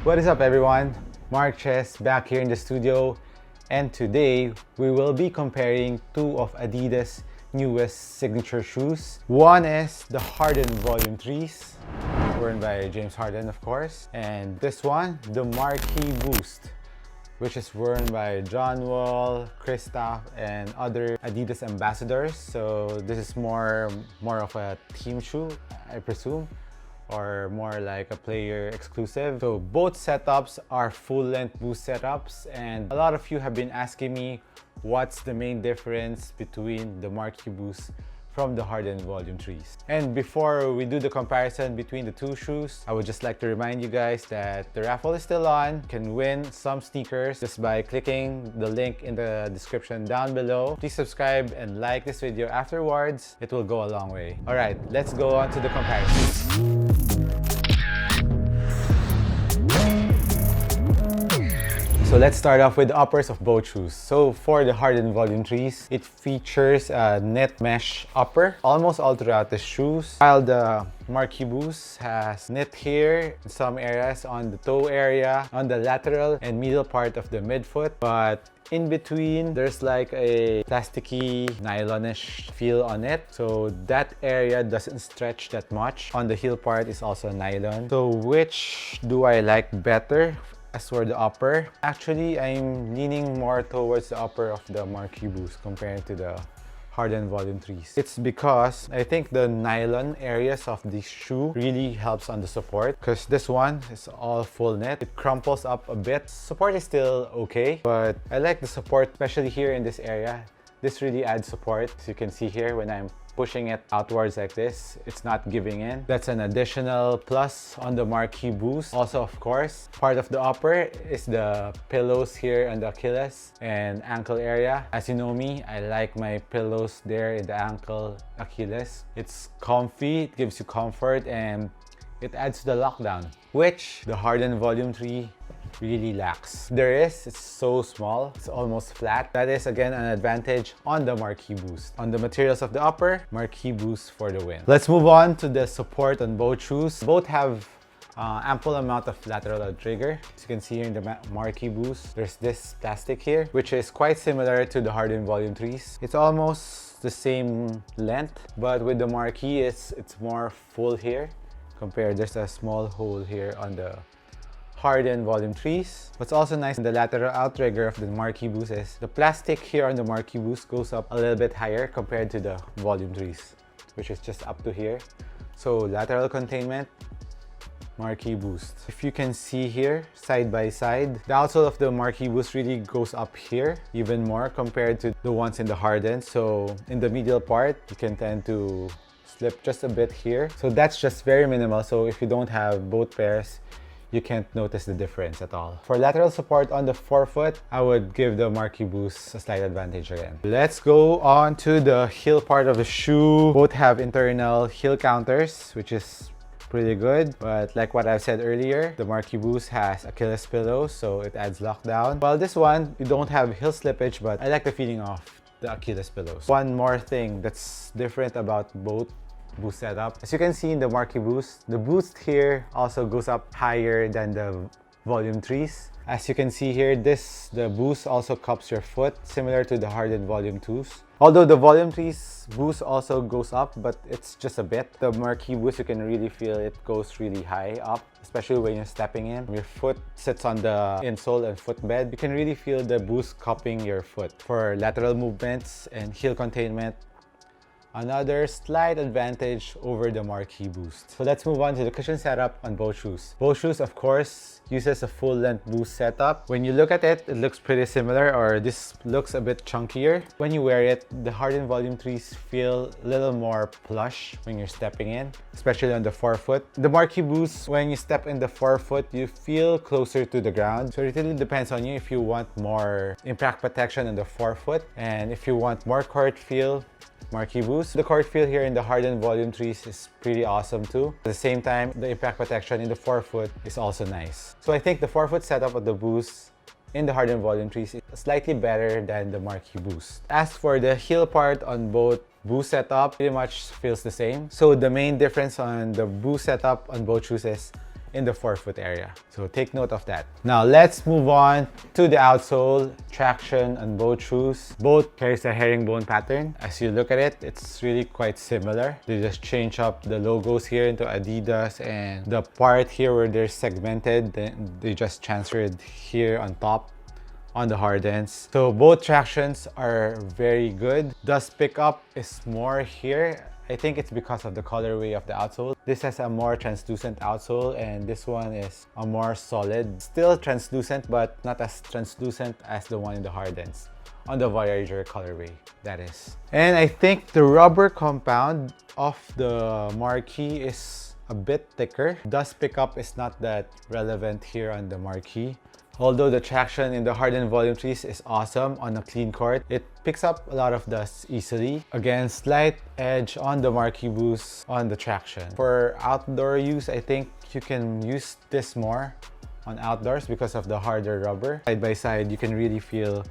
What is up everyone? Mark Chess back here in the studio, and today we will be comparing two of Adidas' newest signature shoes. One is the Harden Volume 3s, worn by James Harden of course, and this one, the Marquee Boost, which is worn by John Wall, Kristoff, and other Adidas ambassadors. So this is more of a team shoe, I presume, or more like a player exclusive. So both setups are full-length boost setups, and a lot of you have been asking me what's the main difference between the Marquee Boost from the Harden Volume 3s. And before we do the comparison between the two shoes, I would just like to remind you guys that the raffle is still on. You can win some sneakers just by clicking the link in the description down below. Please subscribe and like this video afterwards. It will go a long way. Alright, let's go on to the comparison. So let's start off with the uppers of both shoes. So for the Harden Volume 3s, it features a knit mesh upper almost all throughout the shoes, while the Marquee Boost has knit here in some areas on the toe area, on the lateral and middle part of the midfoot, but in between there's like a plasticky nylonish feel on it, so that area doesn't stretch that much. On the heel part is also nylon. So which do I like better? As for the upper, actually I'm leaning more towards the upper of the Marquee Boost compared to the Harden Volume 3s. It's because I think the nylon areas of this shoe really helps on the support, because this one is all full knit. It crumples up a bit. Support is still okay, but I like the support, especially here in this area. This really adds support. As you can see here, when I'm pushing it outwards like this, it's not giving in. That's an additional plus on the Marquee Boost. Also, of course, part of the upper is the pillows here on the Achilles and ankle area. As you know me, I like my pillows there in the ankle, Achilles. It's comfy, it gives you comfort, and it adds to the lockdown, which the Harden Volume 3 really lacks. It's so small, it's almost flat. That is again an advantage on the Marquee Boost. On the materials of the upper, Marquee Boost for the win. Let's move on to the support on both shoes. Both have ample amount of lateral trigger. As you can see here in the Marquee Boost, there's this plastic here, which is quite similar to the Harden Volume 3s. It's almost the same length, but with the Marquee, it's more full here compared. There's a small hole here on the Harden Volume 3s. What's also nice in the lateral outrigger of the Marquee Boost is the plastic here on the Marquee Boost goes up a little bit higher compared to the Volume 3s, which is just up to here. So lateral containment, Marquee Boost. If you can see here, side by side, the outsole of the Marquee Boost really goes up here even more compared to the ones in the Harden. So in the medial part, you can tend to slip just a bit here. So that's just very minimal. So if you don't have both pairs, you can't notice the difference at all. For lateral support on the forefoot, I would give the Marquee Boost a slight advantage again. Let's go on to the heel part of the shoe. Both have internal heel counters, which is pretty good, but like what I've said earlier, the Marquee Boost has Achilles pillows, so it adds lockdown. While this one, you don't have heel slippage, but I like the feeling of the Achilles pillows. One more thing that's different about both boost setup. As you can see in the Marquee Boost, the boost here also goes up higher than the Volume 3s. As you can see here, the boost also cups your foot, similar to the Harden Volume 2s. Although the Volume 3s boost also goes up, but it's just a bit. The Marquee Boost, you can really feel it goes really high up, especially when you're stepping in. Your foot sits on the insole and footbed. You can really feel the boost cupping your foot. For lateral movements and heel containment, another slight advantage over the Marquee Boost. So let's move on to the cushion setup on both shoes. Both shoes, of course, uses a full-length boost setup. When you look at it, it looks pretty similar, or this looks a bit chunkier. When you wear it, the Harden Volume 3s feel a little more plush when you're stepping in, especially on the forefoot. The Marquee Boost, when you step in the forefoot, you feel closer to the ground. So it really depends on you if you want more impact protection on the forefoot, and if you want more court feel, Marquee Boost. The court feel here in the Harden Volume 3s is pretty awesome too. At the same time, the impact protection in the forefoot is also nice. So I think the forefoot setup of the Boost in the Harden Volume 3s is slightly better than the Marquee Boost. As for the heel part on both Boost setup, pretty much feels the same. So the main difference on the Boost setup on both shoes is in the forefoot area. So take note of that. Now let's move on to the outsole. Traction on both shoes. Both carries a herringbone pattern. As you look at it, it's really quite similar. They just change up the logos here into Adidas, and the part here where they're segmented, they just transferred here on top on the Hardens. So both tractions are very good. Dust pickup is more here. I think it's because of the colorway of the outsole. This has a more translucent outsole and this one is a more solid. Still translucent, but not as translucent as the one in the Hardens. On the Voyager colorway, that is. And I think the rubber compound of the Marquee is a bit thicker. Dust pickup is not that relevant here on the Marquee. Although the traction in the Harden Volume 3s is awesome on a clean court, it picks up a lot of dust easily. Again, slight edge on the Marquee Boost on the traction. For outdoor use, I think you can use this more on outdoors because of the harder rubber. Side by side, you can really feel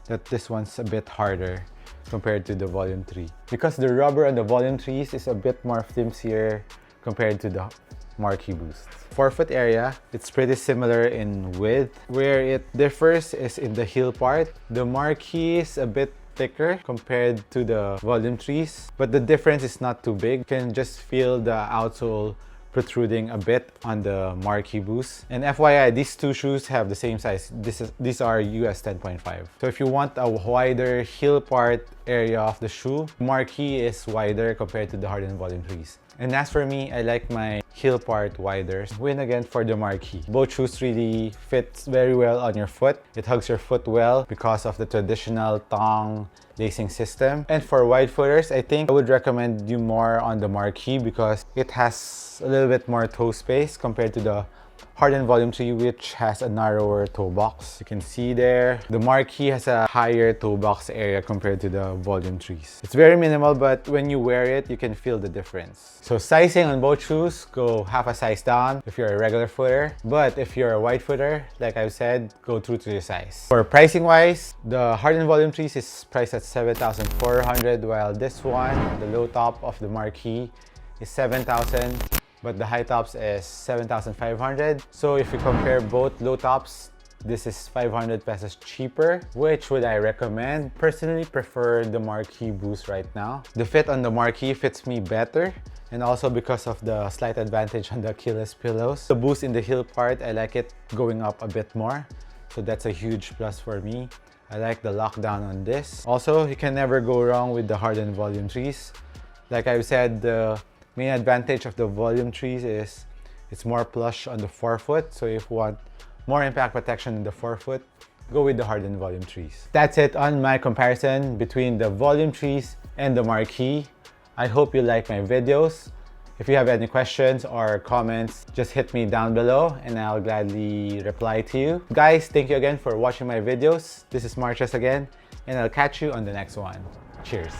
that this one's a bit harder compared to the Volume 3. Because the rubber on the Volume 3s is a bit more flimsier compared to the Marquee Boost. Forefoot area, it's pretty similar in width. Where it differs is in the heel part. The Marquee is a bit thicker compared to the Volume 3s, but the difference is not too big. You can just feel the outsole protruding a bit on the Marquee Boost. And FYI, these two shoes have the same size. These are US 10.5. So if you want a wider heel part area of the shoe, Marquee is wider compared to the Harden Volume 3s. And as for me, I like my heel part wider. Win again for the Marquee. Both shoes really fit very well on your foot. It hugs your foot well because of the traditional thong lacing system. And for wide footers, I think I would recommend you more on the Marquee because it has a little bit more toe space compared to the Harden Volume 3, which has a narrower toe box. You can see there, the Marquee has a higher toe box area compared to the Volume 3s. It's very minimal, but when you wear it, you can feel the difference. So sizing on both shoes, go half a size down if you're a regular footer. But if you're a wide footer, like I've said, go true to your size. For pricing wise, the Harden Volume 3s is priced at $7,400, while this one, the low top of the Marquee, is $7,000. But the high tops is 7,500. So if you compare both low tops, this is 500 pesos cheaper. Which would I recommend? Personally prefer the Marquee Boost right now. The fit on the Marquee fits me better, and also because of the slight advantage on the Achilles pillows. The boost in the heel part, I like it going up a bit more. So that's a huge plus for me. I like the lockdown on this. Also, you can never go wrong with the Harden Volume 3s. Like I've said, the main advantage of the Volume 3s is it's more plush on the forefoot. So if you want more impact protection in the forefoot, go with the Harden Volume 3s. That's it on my comparison between the Volume 3s and the Marquee. I hope you like my videos. If you have any questions or comments, just hit me down below and I'll gladly reply to you. Guys, thank you again for watching my videos. This is Marches again, and I'll catch you on the next one. Cheers.